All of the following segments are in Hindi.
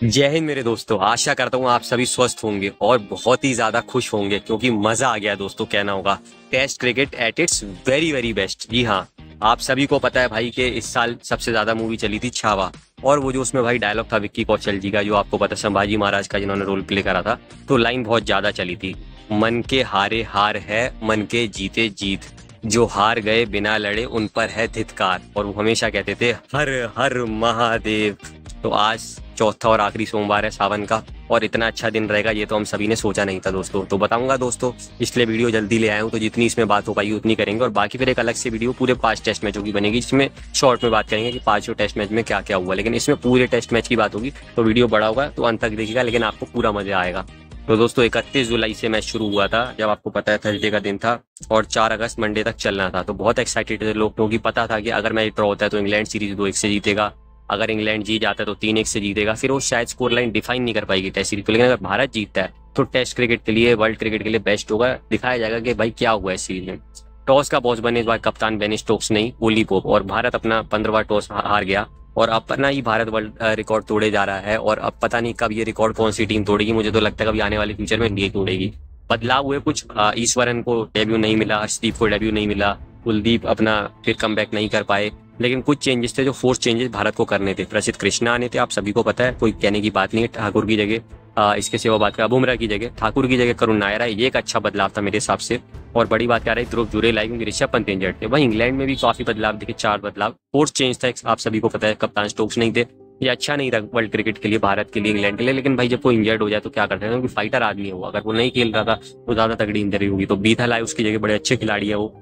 जय हिंद मेरे दोस्तों। आशा करता हूँ आप सभी स्वस्थ होंगे और बहुत ही ज्यादा खुश होंगे क्योंकि मजा आ गया दोस्तों। कहना होगा test cricket at its very very best. जी हाँ, आप सभी को पता है भाई कि इस साल सबसे ज्यादा मूवी चली थी छावा। और वो जो उसमें भाई डायलॉग था विक्की कौशल जी का, जो आपको पता संभाजी महाराज का जिन्होंने रोल प्ले करा था, तो लाइन बहुत ज्यादा चली थी। मन के हारे हार है, मन के जीते जीत, जो हार गए बिना लड़े उन पर है धिक्कार। और वो हमेशा कहते थे हर हर महादेव। तो आज चौथा और आखिरी सोमवार है सावन का, और इतना अच्छा दिन रहेगा ये तो हम सभी ने सोचा नहीं था दोस्तों। तो बताऊंगा दोस्तों, इसलिए वीडियो जल्दी ले आया हूँ, तो जितनी इसमें बात हो पाई उतनी करेंगे। और बाकी फिर एक अलग से वीडियो पूरे 5 टेस्ट मैचों की बनेगी, जिसमें शॉर्ट में बात करेंगे कि 5 टेस्ट मैच में क्या क्या हुआ। लेकिन इसमें पूरे टेस्ट मैच की बात होगी, तो वीडियो बड़ा होगा, तो अंत तक देखिएगा, लेकिन आपको पूरा मजा आएगा। तो दोस्तों 31 जुलाई से मैच शुरू हुआ था, जब आपको पता है थर्सडे का दिन था, और 4 अगस्त मंडे तक चलना था। तो बहुत एक्साइटेड थे लोग, क्योंकि पता था कि अगर मैच ड्रॉ होता है तो इंग्लैंड सीरीज 2-1 से जीतेगा, अगर इंग्लैंड जीत जाता है तो 3-1 से जीतेगा। फिर वो शायद स्कोर लाइन डिफाइन नहीं कर पाएगी टेस्ट सीरीज को, लेकिन अगर भारत जीतता है तो टेस्ट क्रिकेट के लिए, वर्ल्ड क्रिकेट के लिए बेस्ट होगा। दिखाया जाएगा कि भाई क्या हुआ है इस सीरीज में। टॉस का बॉस बने इस बार कप्तान बेन स्टोक्स नहीं, ओली पोप, और भारत अपना 15वां टॉस हार गया। और अपना ही भारत वर्ल्ड रिकॉर्ड तोड़े जा रहा है, और अब पता नहीं कब ये रिकॉर्ड कौन सी टीम तोड़ेगी। मुझे तो लगता है कभी आने वाले फ्यूचर में इंडिया तोड़ेगी। बदलाव हुए कुछ, ईश्वरन को डेब्यू नहीं मिला, अर्शदीप को डेब्यू नहीं मिला, कुलदीप अपना फिर कमबैक नहीं कर पाए। लेकिन कुछ चेंजेस थे जो फोर्स चेंजेस भारत को करने थे। प्रसिद्ध कृष्णा आने थे, आप सभी को पता है, कोई कहने की बात नहीं है। ठाकुर की जगह इसके सिवा बात करें, बुमराह की जगह, ठाकुर की जगह करुण नायर आए, ये एक अच्छा बदलाव था मेरे हिसाब से। और बड़ी बात क्या रही, ध्रुव जुरेल आए, क्योंकि ऋषभ पंत इंजर्ड थे। वहीं इंग्लैंड में भी काफी बदलाव दिखे, 4 बदलाव। फोर्स चेंज था, आप सभी को पता है, कप्तान स्टोक्स नहीं थे। ये अच्छा नहीं था वर्ल्ड क्रिकेट के लिए, भारत के लिए, इंग्लैंड के लिए। लेकिन भाई जब कोई इंजर्ड हो जाए तो क्या करते हैं, क्योंकि फाइटर आदमी है वो, अगर वो नहीं खेल रहा था तो ज्यादा तगड़ी इंजरी होगी। तो बीथल आए, उसकी जगह बड़े अच्छे खिलाड़ी है वो।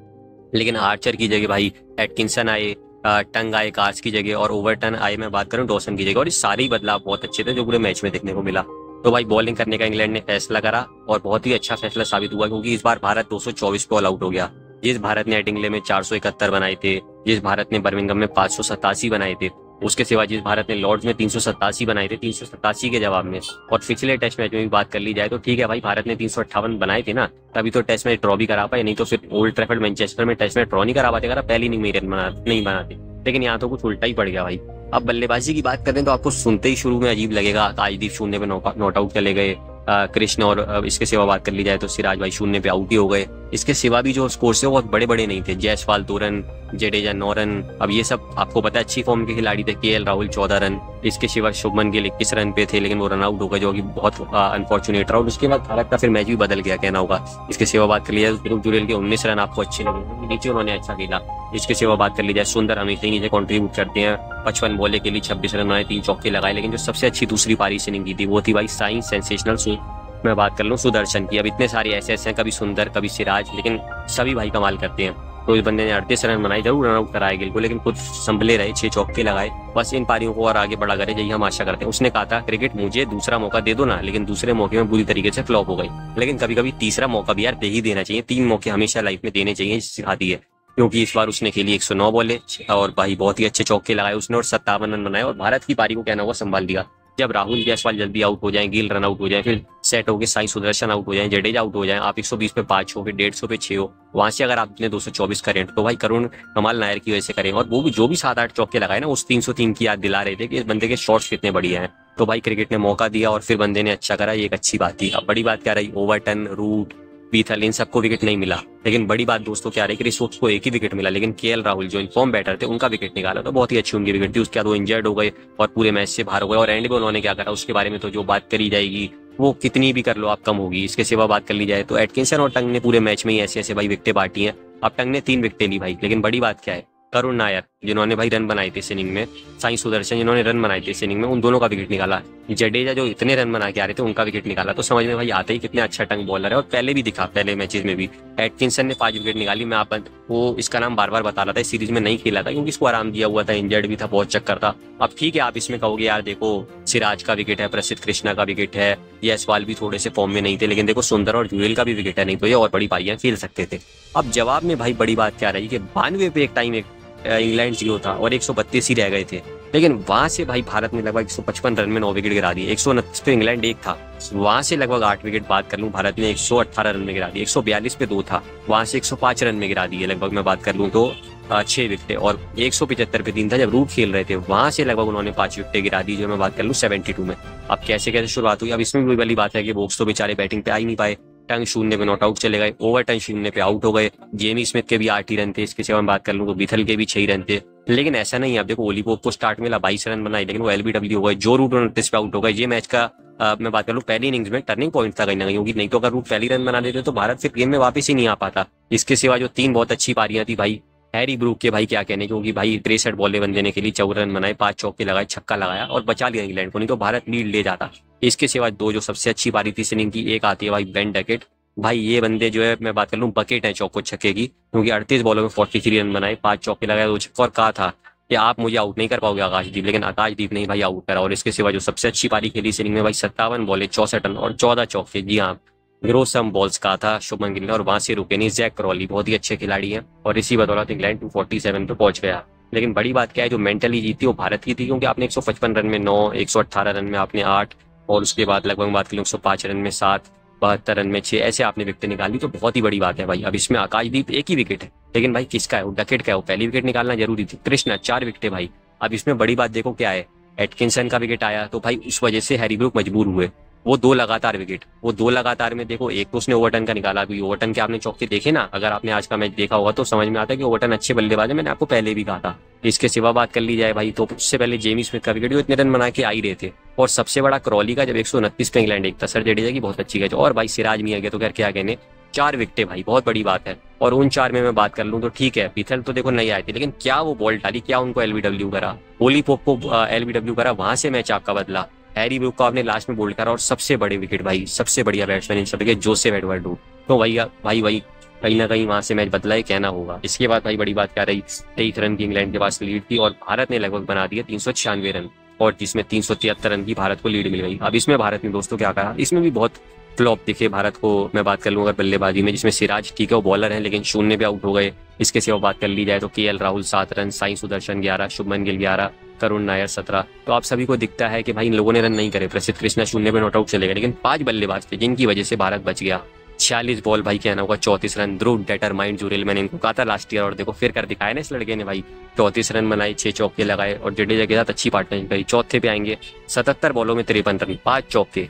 लेकिन आर्चर की जगह भाई एटकिंसन आए, टंग आए कार्स की जगह, और ओवरटन आए, मैं बात करूं डॉसन की जगह। और ये सारे ही बदलाव बहुत अच्छे थे जो पूरे मैच में देखने को मिला। तो भाई बॉलिंग करने का इंग्लैंड ने फैसला करा, और बहुत ही अच्छा फैसला साबित हुआ, क्योंकि इस बार भारत 224 पे ऑल आउट हो गया। जिस भारत ने एडिंगले में 471 बनाए थे, जिस भारत ने बर्मिंघम में 587 बनाए थे, उसके सिवा जिस भारत ने लॉर्ड्स में 387 बनाए थे, 387 के जवाब में। और पिछले टेस्ट मैच में भी बात कर ली जाए तो ठीक है भाई, भारत ने 358 बनाए थे ना, तभी तो टेस्ट मैच ड्रॉ भी करा पाए। नहीं तो फिर ओल्ड ट्रैफर्ड मैनचेस्टर में टेस्ट मैच ड्रॉ नहीं करा पाते अगर पहले नहीं बनाते। लेकिन यहाँ तो कुछ उल्टा ही पड़ गया भाई। अब बल्लेबाजी की बात करें तो आपको सुनते ही शुरू में अजीब लगेगा, आकाशदीप शून्य पे नॉट आउट चले गए, कृष्ण, और इसके सिवा बात कर ली जाए तो सिराज भाई शून्य पे आउट ही हो गए। इसके सिवा भी जो स्कोर थे वो बहुत बड़े बड़े नहीं थे। Jaiswal 2 run, Jadeja 9 run. अब ये सब आपको पता है अच्छी फॉर्म के खिलाड़ी थे। केएल राहुल 14 रन, इसके सिवा शुभमन गिल 21 रन पे थे, लेकिन वो रन आउट हो गए, जो कि बहुत अनफॉर्चुनेट रहा। और उसके बाद भारत का फिर मैच भी बदल गया, कहना होगा। इसके सिवा बात कर ली जाए ध्रुव जुरेल के 19 रन आपको अच्छे लगे, नीचे उन्होंने अच्छा खेला। इसके सिवा बात कर ली जाए सुंदर हमेशा ही नीचे कॉन्ट्रीब्यूट करते हैं, 55 बॉले के लिए 26 रन बनाए, 3 चौके लगाए। लेकिन जो सबसे अच्छी दूसरी पारी से इनिंग की थी वो थी भाई साइंस सेंसेशनल मैं बात कर लूँ सुदर्शन की। अब इतने सारे ऐसे हैं, कभी सुंदर कभी सिराज, लेकिन सभी भाई कमाल करते हैं। तो इस बंदे ने 38 रन बनाए, जरूर रन आउट कराया गिल को, लेकिन खुद संभले रहे, 6 चौके लगाए। बस इन पारियों को और आगे बढ़ा करे, यही हम आशा करते हैं। उसने कहा था क्रिकेट मुझे दूसरा मौका दे दो ना, लेकिन दूसरे मौके में बुरी तरीके से फ्लॉप हो गई। लेकिन कभी कभी तीसरा मौका भी यार दे ही देना चाहिए, 3 मौके हमेशा लाइफ में देने चाहिए, सिखाती है। क्योंकि इस बार उसने खेली 109 बॉले, और भाई बहुत ही अच्छे चौके लगाए उसने, और 57 रन बनाए, और भारत की पारी को कहना हुआ संभाल दिया। जब राहुल जायसवाल जल्दी आउट हो जाए, गिल रन आउट हो जाए, फिर सेट हो गए, साई सुदर्शन आउट हो जाए, जडेजा आउट हो जाए, आप 120 पे 5 हो, फिर 150 पे 6 हो, वहां से अगर आपने 224 करें तो भाई करुण कमाल नायर की वजह से करें। और वो भी जो भी 7-8 चौके लगाए ना, उस 303 की याद दिला रहे थे कि इस बंदे के शॉट्स कितने बढ़िया हैं। तो भाई क्रिकेट ने मौका दिया और फिर बंदे ने अच्छा करा, ये एक अच्छी बात थी। अब बड़ी बात क्या रही, ओवरटन, रूट, बीथल, इन सबको विकेट नहीं मिला। लेकिन बड़ी बात दोस्तों क्या रही कि रिसोर्स को एक ही विकेट मिला, लेकिन केएल राहुल जो इनफॉर्म बैटर थे उनका विकेट निकाला, तो बहुत ही अच्छी उनकी विकेट थी। उसके बाद वो इंजर्ड हो गए और पूरे मैच से बाहर हो गए। और एंड में उन्होंने क्या करा उसके बारे में तो जो बात करी जाएगी वो कितनी भी कर लो आप कम होगी। इसके सिवा बात कर ली जाए तो एटकिंसन और टंग ने पूरे मैच में ही ऐसे ऐसे भाई विकेटें बांटी हैं। अब टंग ने 3 विकेटें ली भाई, लेकिन बड़ी बात क्या है, करुण नायर जिन्होंने भाई रन बनाए थे इस इनिंग में, साई सुदर्शन जिन्होंने रन बनाए थे इस इनिंग में, उन दोनों का विकेट निकाला। जडेजा जो इतने रन बना के आ रहे थे उनका विकेट निकाला। तो समझ में भाई आता ही कितना अच्छा टंग बॉलर है, और पहले भी दिखा, पहले मैचेस में भी। एटकिंसन ने 5 विकेट निकाली। मैं आप वो इसका नाम बार बार बता रहा था, इस सीरीज में नहीं खेला था क्योंकि इसको आराम दिया हुआ था, इंजर्ड भी था, बहुत चक्कर था। अब ठीक है, आप इसमें कहोगे यार देखो सिराज का विकेट है, प्रसिद्ध कृष्णा का विकेट है, जायसवाल भी थोड़े से फॉर्म में नहीं थे, लेकिन देखो सुंदर और जुएल का भी विकेट है, नहीं तो ये और बड़ी पारियां खेल सकते थे। अब जवाब में भाई बड़ी बात क्या रही कि 92 पे एक टाइम इंग्लैंड 0 था और 132 ही रह गए थे। लेकिन वहां से भाई भारत ने लगभग 155 रन में 9 विकेट गिरा दिए। 129 पे इंग्लैंड 1 था, वहां से लगभग 8 विकेट बात कर लूं, भारत ने 118 रन में गिरा दिए। 142 पे 2 था, वहां से 105 रन में गिरा दिए लगभग मैं बात कर लूं तो। 6 विकेट और 175 पे 3 था जब रूट खेल रहे थे, वहां से लगभग उन्होंने 5 विकेट गिरा दी, जो मैं बात कर लूँ 72 में। अब कैसे कैसे शुरुआत हुई, अब इसमें भी वाली बात है कि वोक्स तो बेचारे बैटिंग पे आ ही नहीं पाए, टंग 0 पे नॉट आउट चले गए, ओवरटन 0 पे आउट हो गए, जेमी स्मिथ के भी 8 ही रन थे, इसके सिवा मैं बात कर लूँ तो बिथल के भी 6 रन थे। लेकिन ऐसा नहीं है, अब देखो ओली पोप को स्टार्ट मिला 22 रन बनाए, लेकिन वो एलबीडब्ल्यू हो गए, जो रूट 29 पे आउट हो गए। ये मैच का मैं बात कर लूँ पहली इनिंग्स में टर्निंग पॉइंट था कहीं ना कहीं, क्योंकि नहीं तो अगर रूट पहली रन बना देते तो भारत फिर गेम में वापस ही नहीं आ पाता। इसके सिवा जो 3 बहुत अच्छी पारियां थी भाई, हैरी ब्रूक के भाई क्या कहने, क्योंकि भाई 63 बॉले बन देने के लिए 14 रन बनाए, 5 चौके लगाए, छक्का लगाया और बचा लिया इंग्लैंड को, नहीं तो भारत लीड ले जाता। इसके सिवा 2 जो सबसे अच्छी पारी थी इस इनिंग की, एक आती है भाई बेन डकेट, भाई ये बंदे जो है मैं बात कर लूँ बकेट है चौको छक्के की, क्योंकि 38 बॉलों में 43 रन बनाए, 5 चौके लगाए, 2 छक्का, और कहा था कि आप मुझे आउट नहीं कर पाओगे आकाशदीप, लेकिन आकाशदीप ने भाई आउट करा। और इसके सिवा जो सबसे अच्छी पारी खेली इस इनिंग में भाई 57 बॉले 64 रन और 14 चौके, जी हाँ ग्रोसम बॉल्स कहा था शुभमन गिल ने, और वहां से रुके नहीं। जैक क्रॉली बहुत ही अच्छे खिलाड़ी हैं और इसी बदौलत इंग्लैंड 247 पे पहुंच गया। लेकिन बड़ी बात क्या है, जो मेंटली जीती वो भारत की थी, क्योंकि आपने 155 रन में 9, 118 रन में आपने 8, और उसके बाद लगभग बात करें 105 रन में 7, 72 रन में 6, ऐसे आपने विकेट निकाली, तो बहुत ही बड़ी बात है भाई। अब इसमें आकाशदीप एक ही विकेट है, लेकिन भाई किसका है वो, डकेट का है, वो पहली विकेट निकालना जरूरी थी। कृष्णा 4 विकेट भाई। अब इसमें बड़ी बात देखो क्या है, एटकिंसन का विकेट आया तो भाई उस वजह से हैरी ब्रूक मजबूर हुए, वो 2 लगातार विकेट, वो 2 लगातार में देखो, एक तो उसने ओवरटन का निकाला, अभी ओवरटन के आपने चौके देखे ना, अगर आपने आज का मैच देखा होगा तो समझ में आता है कि ओवरटन अच्छे बल्लेबाज है, मैंने आपको पहले भी कहा था। इसके सिवा बात कर ली जाए भाई तो उससे पहले जेमी स्मिथ का विकेट, जो इतने रन बना के आ ही रहे थे, और सबसे बड़ा क्रॉली का जब 129 पे इंग्लैंड एक था, सर जडेजा की बहुत अच्छी कैच, और भाई सिराज मियां के तो खैर क्या कहने, 4 विकेट भाई, बहुत बड़ी बात है। और उन 4 में मैं बात कर लूं तो ठीक है, बिथल तो देखो नहीं आए थे, लेकिन क्या वो बॉल डाली, क्या उनको एलबीडब्ल्यू करा, ओली पोप को एलबीडब्ल्यू करा, वहां से मैच आपका बदला। हैरी ब्रूक को आपने लास्ट में बोल्ड करा, और सबसे बड़े विकेट भाई, सबसे बढ़िया बैट्समैन इन सब के जोसेफ एडवर्ड डू, तो भैया भाई वही कहीं ना कहीं वहां से मैच बदला ही कहना होगा। इसके बाद भाई बड़ी बात क्या रही, 23 रन की इंग्लैंड के पास लीड थी और भारत ने लगभग बना दिया 396 रन, और जिसमें 373 रन की भारत को लीड मिल गई। अब इसमें भारत ने दोस्तों क्या करा, इसमें भी बहुत फ्लॉप दिखे भारत को, मैं बात कर लूँ अगर बल्लेबाजी में, जिसमें सिराज ठीक है वो बॉलर है लेकिन 0 पे आउट हो गए। इसके सिवा बात कर ली जाए तो केएल राहुल 7 रन, साई सुदर्शन 11, शुभमन गिल 11, करुण नायर 17। तो आप सभी को दिखता है कि भाई इन लोगों ने रन नहीं करे, प्रसिद्ध कृष्णा 0 पे नॉट आउट चले गए, लेकिन 5 बल्लेबाज थे जिनकी वजह से भारत बच गया। 46 बॉल भाई कहना होगा 34 रन, ध्रुव डेटरमाइंड जुरेल, मैंने इनको कहा था लास्ट ईयर और देखो फिर कर दिखाया ना इस लड़के ने भाई, 34 रन बनाए, 6 चौके लगाए और जडेजा के साथ अच्छी पार्टनरशिप करी। चौथे पे आएंगे 77 बॉलों में 53 रन, 5 चौके,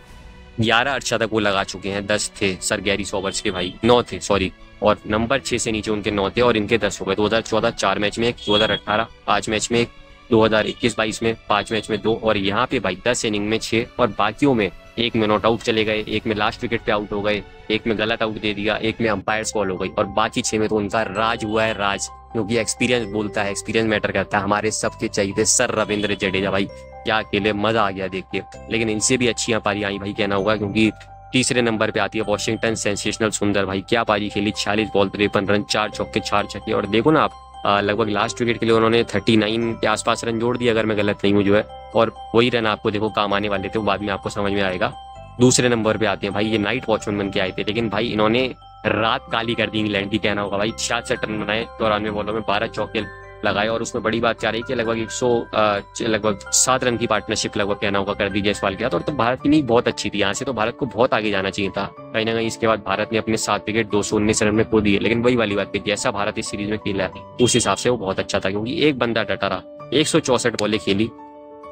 11 अर्धशतक वो लगा चुके हैं, 10 थे सर गैरी सोबर्स के भाई, 9 थे सॉरी, और नंबर 6 से नीचे उनके 9 थे और इनके 10 हो गए। 2014 4 मैच में 1, 2018 5 मैच में 1, 2021-22 में 5 मैच में 2, और यहाँ पे भाई 10 इनिंग में 6, और बाकियों में 1 में नॉट आउट चले गए, 1 में लास्ट विकेट पे आउट हो गए, 1 में गलत आउट दे दिया, 1 में अंपायर्स कॉल हो गई, और बाकी 6 में तो उनका राज हुआ है राज, क्योंकि एक्सपीरियंस बोलता है, एक्सपीरियंस मैटर करता है। हमारे सबके चाहिए सर रविंद्र जडेजा भाई, क्या अकेले, मजा आ गया देख के। लेकिन इनसे भी अच्छी पारी आई भाई कहना होगा, क्योंकि तीसरे नंबर पे आती है वॉशिंगटन सेंसेशनल सुंदर भाई, क्या पारी खेली, 46 बॉल 53 रन, 4 चौके 4 छक्के, और देखो ना आप लगभग लास्ट विकेट के लिए उन्होंने 39 के आसपास रन जोड़ दिए अगर मैं गलत नहीं हूँ जो है, और वही रन आपको देखो काम आने वाले थे, वो बाद में आपको समझ में आएगा। दूसरे नंबर पे आते हैं भाई, ये नाइट वॉचमैन बन के आए थे, लेकिन भाई इन्होंने रात काली कर दी इंग्लैंड की कहना होगा भाई। 66 रन बनाए 94 बॉलों में, 12 चौके लगाए, और उसमें बड़ी बात क्या रही कि लगभग 7 रन की पार्टनरशिप लगभग कहना होगा कर दी जायसवाल के साथ, और तो भारत की नींव बहुत अच्छी थी, यहाँ से तो भारत को बहुत आगे जाना चाहिए था कहीं ना कहीं। इसके बाद भारत ने अपने 7 विकेट 219 रन में खो दिए, लेकिन वही वाली बात, जैसा भारत इस सीरीज में खेला है उस हिसाब से वो बहुत अच्छा था, क्योंकि एक बंदा डटा रहा, 164 बॉलें खेली,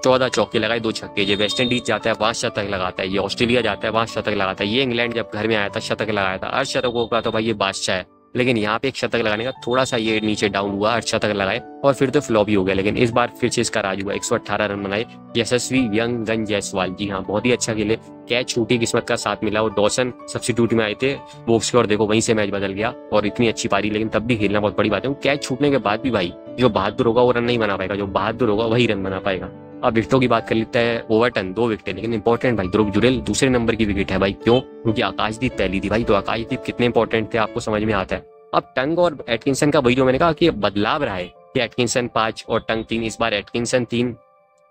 14 चौके लगाए, 2 छक्के। ये वेस्ट इंडीज जाता है वहां शतक लगाता है, ये ऑस्ट्रेलिया जाता है वहां शतक लगाता है, ये इंग्लैंड जब घर में आया था शतक लगाया था, अर्धशतकों का तो भाई ये बादशाह है, लेकिन यहाँ पे एक शतक लगाने का थोड़ा सा ये नीचे डाउन हुआ, अर्धशतक लगाए और फिर तो फ्लॉप ही हो गया। लेकिन इस बार फिर से इसका राज हुआ, 118 रन बनाए यशस्वी यंगन जायसवाल, जी हाँ बहुत ही अच्छा खेले, कैच छूटी किस्मत का साथ मिला, और डॉसन सब्स्टिट्यूट में आए थे बोक्स के, और देखो वहीं से मैच बदल गया, और इतनी अच्छी पारी, लेकिन तब भी खेलना बहुत बड़ी बात है। कैच छूटने के बाद भी भाई जो बहादुर होगा वो रन नहीं बना पाएगा, जो बहादुर होगा वही रन बना पाएगा। अब विकेटों की बात कर लेता है, ओवरटन 2 विकेट, लेकिन इंपॉर्टेंट भाई ध्रुव जुरेल दूसरे नंबर की विकेट है भाई, क्यों, क्योंकि आकाशदीप पहली थी भाई, तो आकाशदीप कितने इंपॉर्टेंट थे आपको समझ में आता है। अब टंग और एटकिंसन का वही जो मैंने कहा कि बदलाव रहा है कि एटकिंसन 5 और टंग 3, इस बार एटकिंसन 3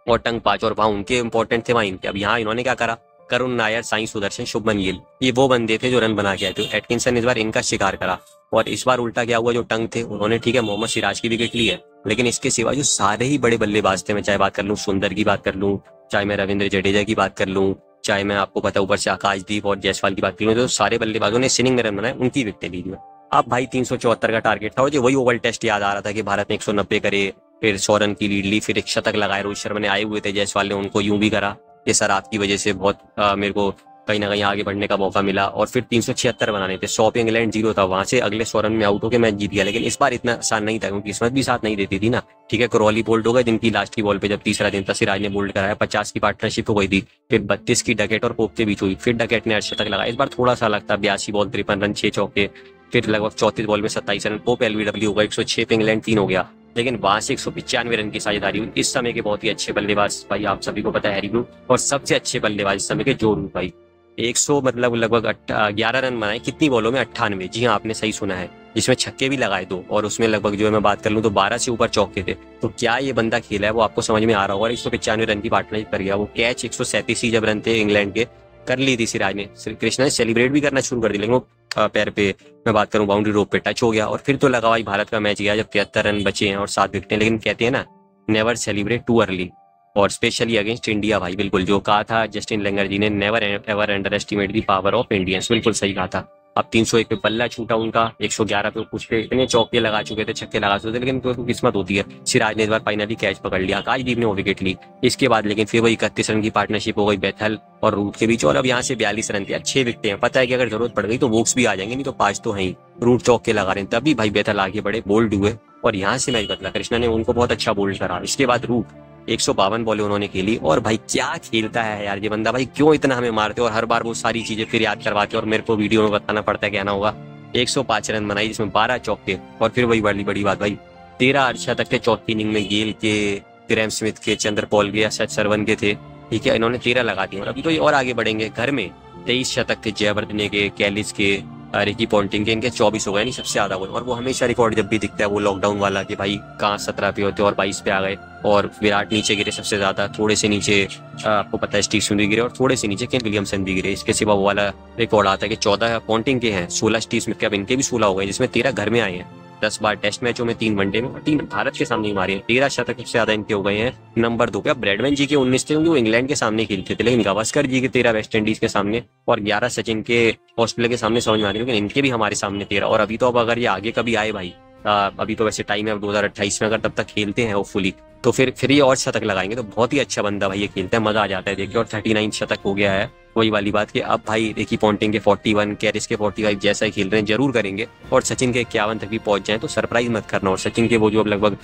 और टंग 5, और वहां उनके इंपॉर्टेंट थे वहां इनके। अब यहाँ इन्होंने क्या करा, करुण नायर, साई सुदर्शन, शुभमन गिल, ये वो बंदे थे जो रन बना के आए थे, एटकिंसन इस बार इनका शिकार करा, और इस बार उल्टा क्या हुआ, जो टंग थे उन्होंने ठीक है मोहम्मद सिराज की विकेट ली है, लेकिन इसके सिवा जो सारे ही बड़े बल्लेबाज थे, मैं चाहे बात कर लूं सुंदर की बात कर लूं, चाहे मैं रविंद्र जडेजा की बात कर लूं, चाहे मैं आपको पता ऊपर से आकाशदीप और जायसवाल की बात कर लूं, तो सारे बल्लेबाजों ने इनिंग में रन बनाए, उनकी विकेटें ली। अब भाई 374 का टारगेट था और जो वही ओवल टेस्ट याद आ रहा था कि भारत ने 190 करे, फिर 100 रन की लीड ली, फिर एक शतक लगाए रोहित शर्मा ने, आए हुए थे जायसवाल ने, उनको यूं भी करा। ये सर आपकी वजह से बहुत मेरे को कहीं ना कहीं आगे बढ़ने का मौका मिला। और फिर 376 बनाने थे, 100 पे इंग्लैंड 0 था, वहां से अगले 100 रन में आउट होकर मैच जीत गया। लेकिन इस बार इतना आसान नहीं था क्योंकि किस्मत भी साथ नहीं देती थी ना। ठीक है, क्रॉली बोल्ड हो गए दिन की लास्ट की बॉल पे, जब तीसरा दिन था सिराज ने बोल्ड कराया, 50 की पार्टनरशिप हो गई थी, फिर 32 की डकेट और पोप के बीच हुई, फिर डकेट ने अर्धशतक लगाया। इस बार थोड़ा सा लगता, 82 बॉल 53 रन 6 चौके, फिर लगभग 34 बॉल में 27 रन, पोप एलबीडब्ल्यू होगा, 106 पे इंग्लैंड 3 हो गया। लेकिन वहां से 195 रन की साझेदारी हुई। इस समय के बहुत ही अच्छे बल्लेबाज भाई आप सभी को पता है हैरी ब्रूक, और सबसे अच्छे बल्लेबाज इस समय के जो रूट भाई, 100 मतलब लगभग 11 रन बनाए कितनी बॉलों में, 98। जी हाँ, आपने सही सुना है, जिसमें छक्के भी लगाए 2, और उसमें लगभग जो है मैं बात कर लूँ तो 12 से ऊपर चौके थे। तो क्या ये बंदा खेला है वो आपको समझ में आ रहा होगा। 195 रन की पार्टनरशिप कर गया। वो कैच 137 ही जब रन थे इंग्लैंड के, कर ली थी सिराज ने, कृष्णा ने सेलिब्रेट भी करना शुरू कर दी, लेकिन वो पैर पे मैं बात करूं बाउंड्री रोप पे टच हो गया। और फिर तो लगा भाई भारत का मैच गया जब 73 रन बचे हैं और 7 विकेटें। लेकिन कहते हैं ना, नेवर सेलिब्रेट टू अर्ली, और स्पेशली अगेंस्ट इंडिया भाई, बिल्कुल जो कहा था जस्टिन लेंगर जी ने, never ever under estimate the power of Indians, बिल्कुल सही कहा था। अब 301 पे पल्ला छूटा उनका, 111 पे कुछ पे इतने चौके लगा चुके थे, छक्के लगा चुके थे, लेकिन तो किस्मत होती है। सिराज ने इस बार फाइनली कैच पकड़ लिया, आकाशदीप ने वो विकेट ली। इसके बाद लेकिन फिर वही 31 रन की पार्टनरशिप हो गई बेथल और रूट के बीच, और अब यहाँ से 42 रन थे, अच्छे विकेट हैं। पता है कि अगर जरूरत पड़ गई तो वोक्स भी आ जाएंगे, नहीं तो 5 तो है ही। रूट चौके लगा रहे हैं, तभी भाई बेथल आगे बढ़े, बोल्ड हुए और यहाँ से मैच बदला। कृष्णा ने उनको बहुत अच्छा बोल्ड करा। इसके बाद रूट 152 बॉलें उन्होंने खेली, और भाई क्या खेलता है यार ये बंदा, भाई क्यों इतना हमें मारते हो और हर बार वो सारी चीजें फिर याद करवाते हो, और मेरे को वीडियो में बताना पड़ता है कहना होगा। 105 रन बनाई जिसमें 12 चौके, और फिर वही बड़ी बात भाई, 13 अर्धशतक थे चौथी इनिंग में, गेल के, ग्रैम स्मिथ के, चंद्रपॉल के, सच सरवन के थे। ठीक है, इन्होंने 13 लगा दिए, और अभी तो ये और आगे बढ़ेंगे। घर में 23 शतक थे जयवर्धने के, कैलिस के, रिकी पॉन्टिंग के, इनके 24 हो गए, नहीं सबसे ज्यादा हुए। और वो हमेशा रिकॉर्ड जब भी दिखता है वो लॉकडाउन वाला कि भाई कहाँ 17 पे होते और 22 पे आ गए, और विराट नीचे गिरे सबसे ज्यादा, थोड़े से नीचे आपको पता है स्टीव स्मिथ भी गिरे, और थोड़े से नीचे केन विलियमसन भी गिरे। इसके सिवा वो वाला रिकॉर्ड आता है कि 14 पॉन्टिंग के हैं, 16 स्टीव स्मिथ के, अब इनके भी 16 हो गए, जिसमें 13 घर में आए हैं। 10 बार टेस्ट मैचों में, 3 वनडे में, और 3 भारत के सामने ही मारे हैं। 13 शतक सबसे ज्यादा इनके हो गए हैं। नंबर 2 पे अब ब्रैडमैन जी के 19 थे क्योंकि वो इंग्लैंड के सामने खेलते थे, लेकिन गावस्कर जी के 13 वेस्ट इंडीज के सामने, और 11 सचिन के ऑस्ट्रेलिया के सामने समझ में आ रही है, लेकिन इनके भी हमारे सामने 13। और अभी तो अब अगर ये आगे कभी आए भाई, अभी तो वैसे टाइम है 2028 में, अगर तब तक खेलते हैं होपफुली तो फिर ये और शतक लगाएंगे। तो बहुत ही अच्छा बंदा भाई ये खेलता है, मजा आ जाता है देखिए। और 39 शतक हो गया है। वही वाली बात कि अब भाई रिकी पॉन्टिंग के 41, कैरिस के 45 जैसा ही खेल रहे हैं, जरूर करेंगे। और सचिन के 51 तक भी पहुंच जाए तो सरप्राइज मत करना। और सचिन के वो जो अब लगभग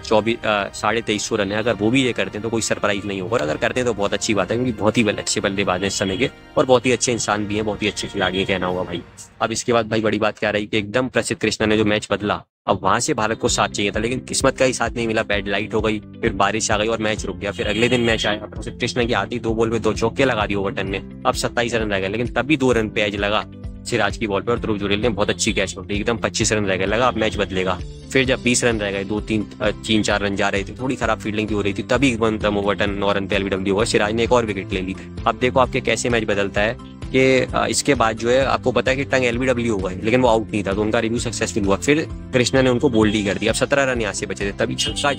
2350 रन है, अगर वो भी ये करते हैं तो कोई सरप्राइज नहीं होगा, और अगर करते हैं तो बहुत अच्छी बात है, क्योंकि बहुत ही अच्छे बल्लेबाज हैं इस समय के, और बहुत ही अच्छे इंसान भी हैं, बहुत ही अच्छे खिलाड़ी हैं कहना होगा भाई। अब इसके बाद भाई बड़ी बात क्या रही कि एकदम प्रसिद्ध कृष्णा ने जो मैच बदला, अब वहां से भारत को साथ चाहिए था, लेकिन किस्मत का ही साथ नहीं मिला। बैड लाइट हो गई, फिर बारिश आ गई और मैच रुक गया। फिर अगले दिन मैच आया, प्रसिद्ध कृष्णा की आधी 2 बॉल पे 2 चौके लगा दिए ओवरटन में। अब 27 रन रह गए, लेकिन तभी 2 रन पे एज लगा सिराज की बॉल पे, और ध्रुव जुरेल ने बहुत अच्छी कैच पकड़ी, एकदम 25 रन रह गए, लगा अब मैच बदलेगा। फिर जब 20 रन रह गए, 3-4 रन जा रहे थे, थोड़ी खराब फील्डिंग भी हो रही थी, तभी एकदम ओवरटन 9 रन पे एलबीडब्ल्यू हुआ, सिराज ने एक और विकेट ले ली। अब देखो आपके कैसे मैच बदलता है कि इसके बाद जो है आपको पता है कि टंग एलबीडब्ल्यू हो गए, लेकिन वो आउट नहीं था, तो उनका रिव्यू सक्सेसफुल हुआ। फिर कृष्णा ने उनको बोल्ड ही कर दिया। अब 17 रन यहाँ से बचे थे, तभी छक्का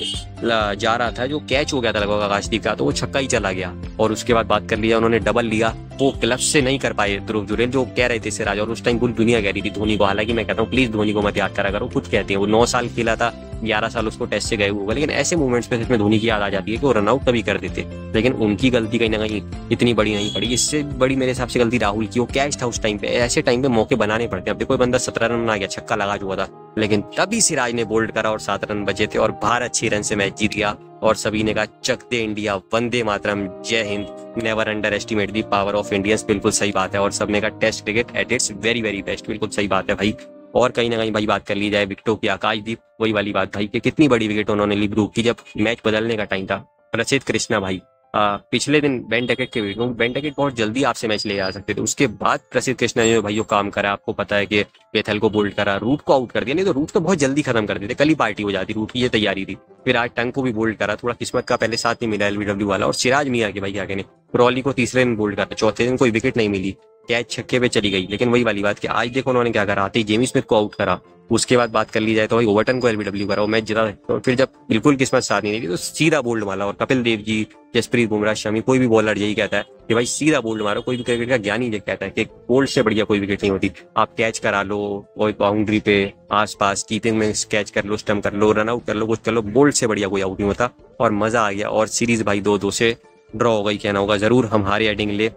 जा रहा था, जो कैच हो गया था लगभग आकाशदीप का, तो वो छक्का ही चला गया। और उसके बाद बात कर लिया, उन्होंने डबल लिया, वो क्लब से नहीं कर पाए ध्रुव जुरेल, जो कह रहे थे सिराज, और उस टाइम पूरी दुनिया कह रही थी धोनी को। हालांकि मैं कहता हूँ प्लीज धोनी को मत याद करा करो, खुद कहते हैं वो 9 साल खेला था, 11 साल उसको टेस्ट से गए हुए, लेकिन ऐसे मूवमेंट्स में सच में धोनी की याद आ जाती है कि वो रनआउट कभी कर देते, लेकिन उनकी गलती कहीं ना कहीं इतनी बड़ी नहीं पड़ी। इससे बड़ी मेरे हिसाब से गलती राहुल की, वो कैच था उस टाइम पे, ऐसे टाइम पे मौके बनाने पड़ते हैं। अब देखो कोई बंदा 17 रन बना गया, छक्का लगा चुका था, लेकिन तभी सिराज ने बोल्ड करा और 7 रन बचे थे, और भारत 6 रन से मैच जीत गया। और सभी ने कहा चक दे इंडिया, वंदे मातरम, जय हिंद, never underestimate the power of Indians. बिल्कुल सही बात है। और सबने कहा test cricket at its very very best, बिल्कुल सही बात है भाई। और कहीं ना कहीं भाई बात कर ली जाए विकेटों की, आकाशदीप वही वाली बात भाई कि कितनी बड़ी विकेट उन्होंने ली ब्रूक की, जब मैच बदलने का टाइम था। प्रसिद्ध कृष्णा भाई पिछले दिन बेन डकेट के विकेट, बेन डकेट बहुत जल्दी आपसे मैच ले जा सकते थे, उसके बाद प्रसिद्ध कृष्णा ने भाई काम करा, आपको पता है कि बेथल को बोल्ड करा, रूट को आउट कर दिया, नहीं तो रूट तो बहुत जल्दी खत्म कर देते, कल ही पार्टी हो जाती, रूट की ये तैयारी थी। फिर आज टंग को भी बोल्ड करा, थोड़ा किस्मत का पहले साथ नहीं मिला एलबीडब्ल्यू वाला, और सिराज मियां के भाई क्या कहने, क्रॉली को तीसरे दिन बोल्ड करा, चौथे दिन कोई विकेट नहीं मिली, कैच छक्के पे चली गई। लेकिन वही वाली बात कि आज देखो उन्होंने क्या करा, आते ही जेमी स्मिथ को आउट करा, उसके बाद बात कर ली जाए तो भाई ओवरटन को एलबीडब्ल्यू करा, मैच जीता। और फिर जब बिल्कुल किस्मत साथ नहीं रही तो सीधा बोल्ड मारा। और कपिल देव जी, जसप्रीत बुमराह, शमी, कोई भी बॉलर यही कहता है कि भाई सीधा बोल्ड मारो। कोई भी क्रिकेट का ज्ञानी ये कहता है कि बोल्ड से बढ़िया कोई विकेट नहीं होती। आप कैच करा लो और बाउंड्री पे आसपास कीपिंग में कैच कर लो, स्टम्प कर लो, रन आउट कर लो, कुछ कर लो, बोल्ड से बढ़िया कोई आउट नहीं होता। और मजा आ गया। और सीरीज भाई 2-2 से ड्रॉ हो गई, कहना होगा। जरूर हम हारे हेडिंग्ले।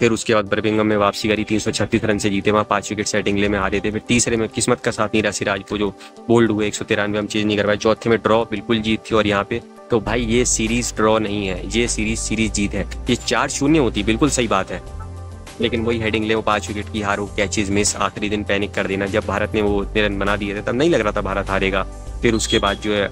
फिर उसके बाद बर्मिंघम में वापसी करी, 336 रन से जीते, वहाँ 5 विकेट से हेडिंग्ले में हारे थे। फिर तीसरे में किस्मत का साथ नहीं रहा सिराज को, जो बोल्ड हुए 193 हम चेंज नहीं करवाए। चौथे में ड्रॉ, बिल्कुल जीत थी। और यहाँ पे तो भाई ये सीरीज ड्रॉ नहीं है, ये सीरीज जीत है। ये 4-0 होती, बिल्कुल सही बात है, लेकिन वही हेडिंग्ले में 5 विकेट की हार हो, कैचेज मिस, आखिरी दिन पैनिक कर देना। जब भारत ने वो इतने रन बना दिए थे तब नहीं लग रहा था भारत हारेगा। फिर उसके बाद जो है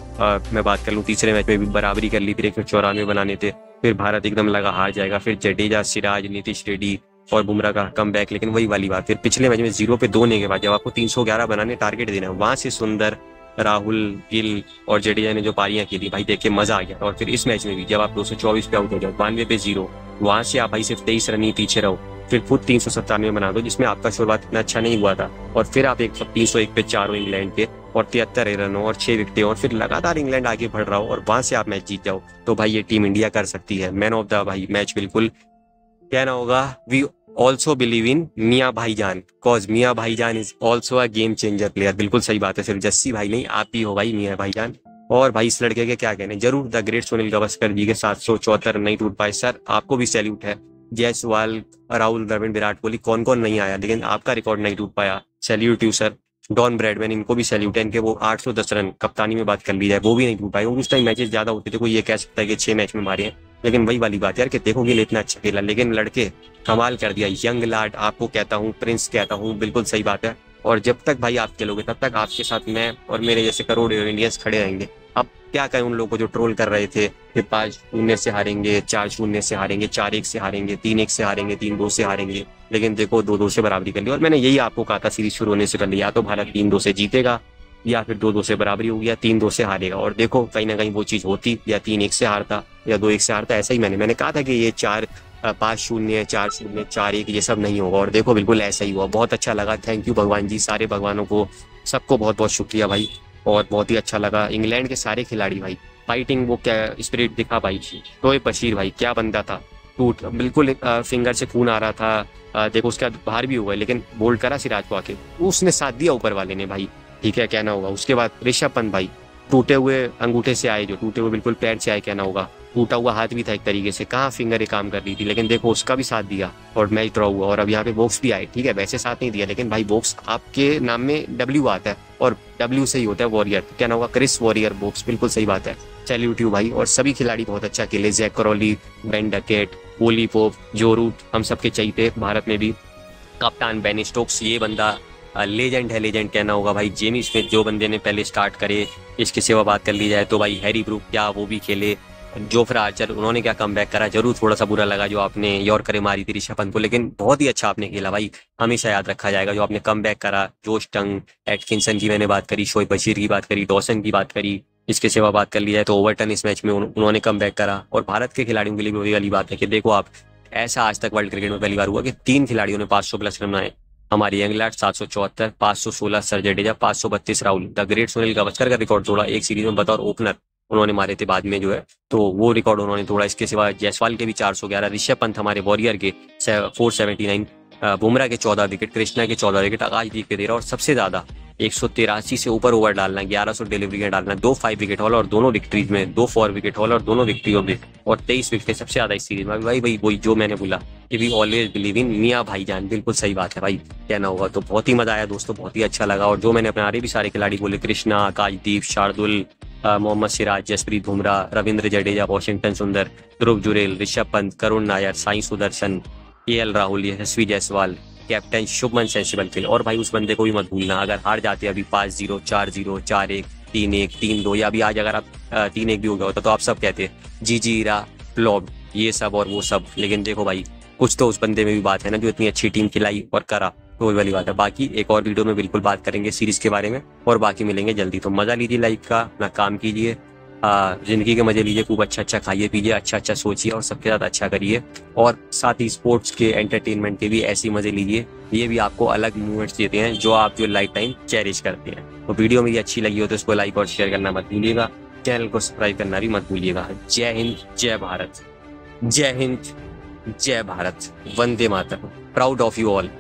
मैं बात कर लूँ, तीसरे मैच में भी बराबरी कर ली, फिर 194 बनाने थे। फिर भारत एकदम लगा हार जाएगा। फिर जडेजा, सिराज, नीतीश रेड्डी और बुमराह का कम बैक। लेकिन वही वाली बात, फिर पिछले मैच में 0 पे 2 होने के बाद जब आपको 311 बनाने टारगेट देना, वहां से सुंदर, राहुल, गिल और जडेजा ने जो पारियां की थी भाई, देख के मजा आ गया। और फिर इस मैच में भी जब आप 224 पे आउट हो जाओ, 92 पे 0, वहां से आप भाई सिर्फ 23 रन ही पीछे रहो, फिर खुद 397 बना दो, जिसमें आपका शुरुआत इतना अच्छा नहीं हुआ था। और फिर आप 301 पे 4 हो इंग्लैंड के, और 73 रन और 6 विकेटें, और फिर लगातार इंग्लैंड आगे बढ़ रहा हो और वहां से आप मैच जीत जाओ, तो भाई ये टीम इंडिया कर सकती है। मैन ऑफ द भाई मैच बिल्कुल कहना होगा। वी ऑल्सो बिलीव इन मियाँ भाईजान, कॉज मियाँ भाईजान is also a game changer player. बिल्कुल सही बात है, सिर्फ जस्सी भाई नहीं, आप ही हो भाई मियाँ भाईजान। और भाई इस लड़के के क्या कहने, जरूर द ग्रेट सुनील गावस्कर जी के 774 नहीं टूट पाए। सर आपको भी सैल्यूट है। जायसवाल, राहुल द्रविड़, विराट कोहली, कौन कौन नहीं आया, लेकिन आपका रिकॉर्ड नहीं टूट पाया। Salute you sir. Don Bradman, इनको भी सैल्यूट है। इनके वो 810 रन कप्तानी में बात कर ली जाए, वो भी नहीं टूट पाए। उस टाइम मैचेस ज्यादा होते थे, कोई ये कह सकता है कि 6 मैच में मारे हैं, लेकिन वही वाली बात यार कि देखो गिल इतना अच्छा खेला, लेकिन लड़के कमाल कर दिया। यंग लाड आपको कहता हूँ, प्रिंस कहता हूँ, बिल्कुल सही बात है। और जब तक भाई आप खेलोगे तब तक आपके साथ मैं और मेरे जैसे करोड़ इंडियंस खड़े रहेंगे। अब क्या कहें उन लोगों को जो ट्रोल कर रहे थे कि 5-0 से हारेंगे, 4-0 से हारेंगे, 4-1 से हारेंगे, 3-1 से हारेंगे, 3-2 से हारेंगे, लेकिन देखो 2-2 से बराबरी कर ली। और मैंने यही आपको कहा था सीरीज शुरू होने से पहले, या तो भारत 3-2 से जीतेगा, या फिर 2-2 से बराबरी होगी, या 3-2 से हारेगा। और देखो कहीं ना कहीं वो चीज होती, या 3-1 से हारता, या 2-1 से हारता। ऐसा ही मैंने कहा था कि ये 5-0, 4-0, 4-1 ये सब नहीं होगा, और देखो बिल्कुल ऐसा ही हुआ। बहुत अच्छा लगा। थैंक यू भगवान जी, सारे भगवानों को, सबको बहुत बहुत शुक्रिया भाई। और बहुत ही अच्छा लगा। इंग्लैंड के सारे खिलाड़ी भाई, फाइटिंग वो क्या स्पिरिट दिखा भाई। शोएब बशीर भाई क्या बंदा था, टूट बिल्कुल फिंगर से खून आ रहा था। देखो उसके बाद बाहर भी हुआ, लेकिन बोल्ड करा सिराज को आके, उसने साथ दिया ऊपर वाले ने भाई, ठीक है कहना होगा। उसके बाद ऋषभ पंत भाई टूटे हुए अंगूठे से आए, जो टूटे हुए बिल्कुल पैर से आए, कहना होगा। टूटा हुआ हाथ भी था एक तरीके से, कहाँ फिंगर काम कर रही थी, लेकिन देखो उसका भी साथ दिया और मैच ड्रॉ हुआ। और अब यहाँ पे बॉक्स भी आए, ठीक है वैसे साथ नहीं दिया, लेकिन भाई बॉक्स आपके नाम में W आता है, और W से ही होता है वॉरियर, क्या नाम होगा, क्रिस वॉरियर बॉक्स, बिल्कुल सही बात है। सैल्यूट यू भाई। और सभी खिलाड़ी बहुत अच्छा खेले, Zak Crawley, Ben Duckett, Ollie Pope, Joe Root, हम सबके चाहिए भारत में भी। कप्तान बेन स्टोक्स, ये बंदा लेजेंड है, लेजेंड कहना होगा भाई। जेमी स्मिथ जो बंदे ने पहले स्टार्ट करे। इसके सिवा बात कर ली जाए तो भाई हैरी ब्रूक, क्या वो भी खेले। जोफ्रा आर्चर, उन्होंने क्या कमबैक करा। जरूर थोड़ा सा बुरा लगा जो आपने यॉर्कर मारी थी ऋषभ पंत को, लेकिन बहुत ही अच्छा आपने खेला भाई, हमेशा याद रखा जाएगा जो आपने कमबैक करा। जोश टंग, एटकिंसन की मैंने बात करी, शोएब बशीर की बात करी, डॉसन की बात करी। इसके सिवा बात कर ली जाए तो ओवरटन इस मैच में उन्होंने कमबैक करा। और भारत के खिलाड़ियों के लिए भी वही वाली बात है कि देखो आप, ऐसा आज तक वर्ल्ड क्रिकेट में पहली बार हुआ कि 3 खिलाड़ियों ने 500 प्लस रन बनाए। हमारी England 774, 516 sir Jadeja, 532 Rahul. The great Sunil Gavaskar का रिकॉर्ड तोड़ा एक सीरीज में, बतौर ओपनर उन्होंने मारे थे बाद में जो है, तो वो रिकॉर्ड उन्होंने तोड़ा। इसके सिवा जायसवाल के भी 411, ऋषभ पंत हमारे वॉरियर के 479, बुमराह के 14 विकेट, कृष्णा के 14 विकेट, आकाशदीप के 13, और सबसे ज्यादा 183 से ऊपर ओवर डालना, 1100 डिलीवरी डालना, 2 5 विकेट हॉल और दोनों विक्ट्रीज में, 2 4 विकेट हॉल और दोनों विक्ट्रियों में, और 23 विकेट सबसे ज्यादा इस सीरीज में। भाई वही जो मैंने बोला कि वी ऑलवेज बिलीव इन मियाँ भाईजान, बिल्कुल सही बात है भाई, कहना होगा। तो बहुत ही मजा आया दोस्तों, बहुत ही अच्छा लगा। और जो मैंने अपने आरे भी सारे खिलाड़ी बोले, कृष्णा, आकाशदीप, शार्दुल, मोहम्मद सिराज, जसप्रीत बुमराह, रविंद्र जडेजा, वॉशिंगटन सुंदर, ध्रुव जुरेल, ऋषभ पंत, करुण नायर, साई सुदर्शन, KL राहुल, यशस्वी जायसवाल, कैप्टन शुभमन सेंसिबल खेल। और भाई उस बंदे को भी मत भूलना, अगर हार जाते अभी 5-0, 4-0, 4-1, 3-1, 3-2, या अभी आज अगर आप 3-1 भी हो गया होता तो आप सब कहते जी रा फ्लॉप, ये सब और वो सब। लेकिन देखो भाई, कुछ तो उस बंदे में भी बात है ना, जो इतनी अच्छी टीम खिलाई और करा, तो वही वाली बात है। बाकी एक और वीडियो में बिल्कुल बात करेंगे सीरीज के बारे में, और बाकी मिलेंगे जल्दी। तो मजा लीजिए लाइफ का, अपना काम कीजिए, जिंदगी के मजे लीजिए, खूब अच्छा खाइए पीजिए, अच्छा सोचिए और सबके साथ अच्छा करिए, और साथ ही स्पोर्ट्स के, एंटरटेनमेंट के भी ऐसे मजे लीजिए ये भी आपको अलग मोमेंट्स देते हैं जो आप जो लाइफ टाइम चेरिश करते हैं। तो वीडियो मेरी अच्छी लगी हो तो इसको लाइक और शेयर करना मत भूलिएगा, चैनल को सब्सक्राइब करना भी मत भूलिएगा। जय हिंद, जय भारत। जय हिंद, जय Bharat. Vande Mataram. Proud of you all.